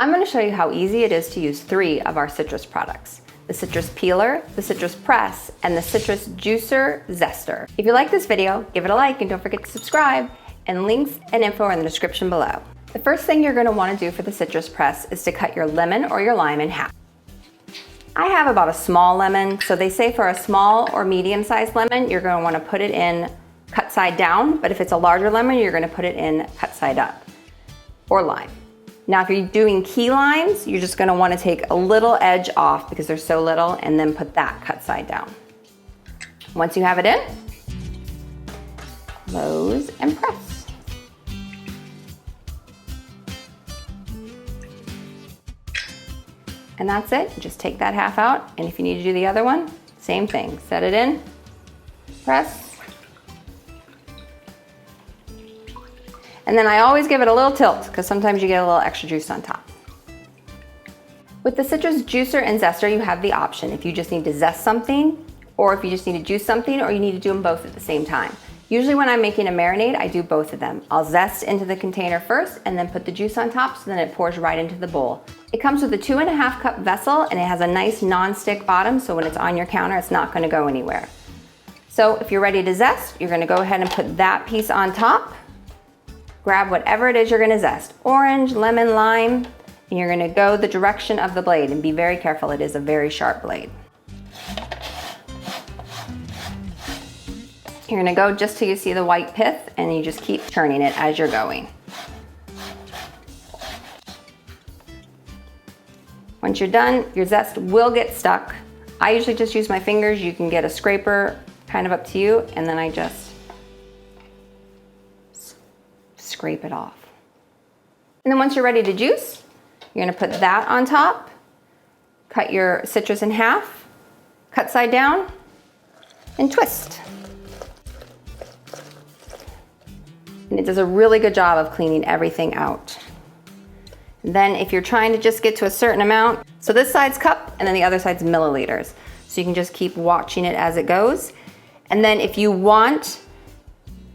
I'm going to show you how easy it is to use 3 of our citrus products: the citrus peeler, the citrus press, and the citrus juicer zester. If you like this video, give it a like and don't forget to subscribe, and links and info are in the description below. The first thing you're going to want to do for the citrus press is to cut your lemon or your lime in half. I have about a small lemon, so they say for a small or medium-sized lemon, you're going to want to put it in cut side down, but if it's a larger lemon, you're going to put it in cut side up, or lime. Now, if you're doing key limes, you're just going to want to take a little edge off because they're so little, and then put that cut side down. Once you have it in, close and press. And that's it. Just take that half out, and if you need to do the other one, same thing. Set it in, press. And then I always give it a little tilt because sometimes you get a little extra juice on top. With the citrus juicer and zester, you have the option if you just need to zest something, or if you just need to juice something, or you need to do them both at the same time. Usually when I'm making a marinade, I do both of them. I'll zest into the container first and then put the juice on top, so then it pours right into the bowl. It comes with a 2.5 cup vessel, and it has a nice non-stick bottom, so when it's on your counter, it's not going to go anywhere. So if you're ready to zest, you're going to go ahead and put that piece on top. Grab whatever it is you're going to zest, orange, lemon, lime, and you're going to go the direction of the blade, and be very careful, it is a very sharp blade. You're going to go just till you see the white pith, and you just keep turning it as you're going. Once you're done, your zest will get stuck. I usually just use my fingers. You can get a scraper, kind of up to you, and then I just scrape it off. And then once you're ready to juice, you're going to put that on top, cut your citrus in half, cut side down, and twist. And it does a really good job of cleaning everything out. And then if you're trying to just get to a certain amount, so this side's cup and then the other side's milliliters. So you can just keep watching it as it goes. And then if you want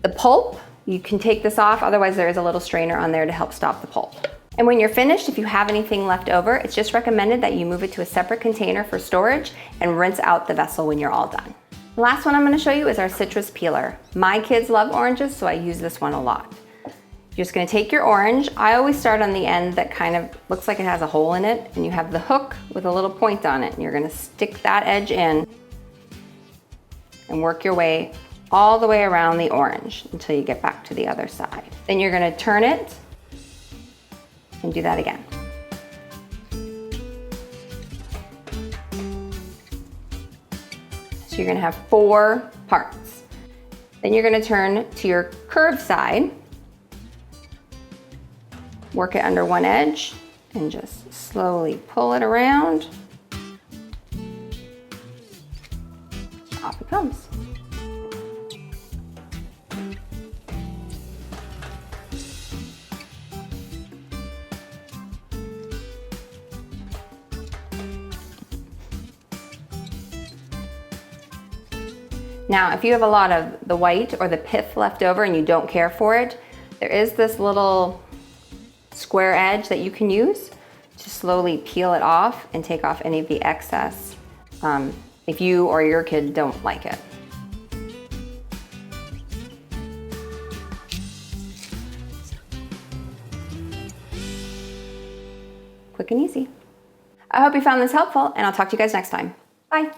the pulp, you can take this off, otherwise there is a little strainer on there to help stop the pulp. And when you're finished, if you have anything left over, it's just recommended that you move it to a separate container for storage and rinse out the vessel when you're all done. The last one I'm going to show you is our citrus peeler. My kids love oranges, so I use this one a lot. You're just going to take your orange. I always start on the end that kind of looks like it has a hole in it, and you have the hook with a little point on it, and you're going to stick that edge in and work your way all the way around the orange until you get back to the other side. Then you're going to turn it and do that again. So you're going to have 4 parts. Then you're going to turn to your curved side, work it under one edge, and just slowly pull it around. Off it comes. Now, if you have a lot of the white or the pith left over and you don't care for it, there is this little square edge that you can use to slowly peel it off and take off any of the excess if you or your kid don't like it. Quick and easy. I hope you found this helpful, and I'll talk to you guys next time. Bye.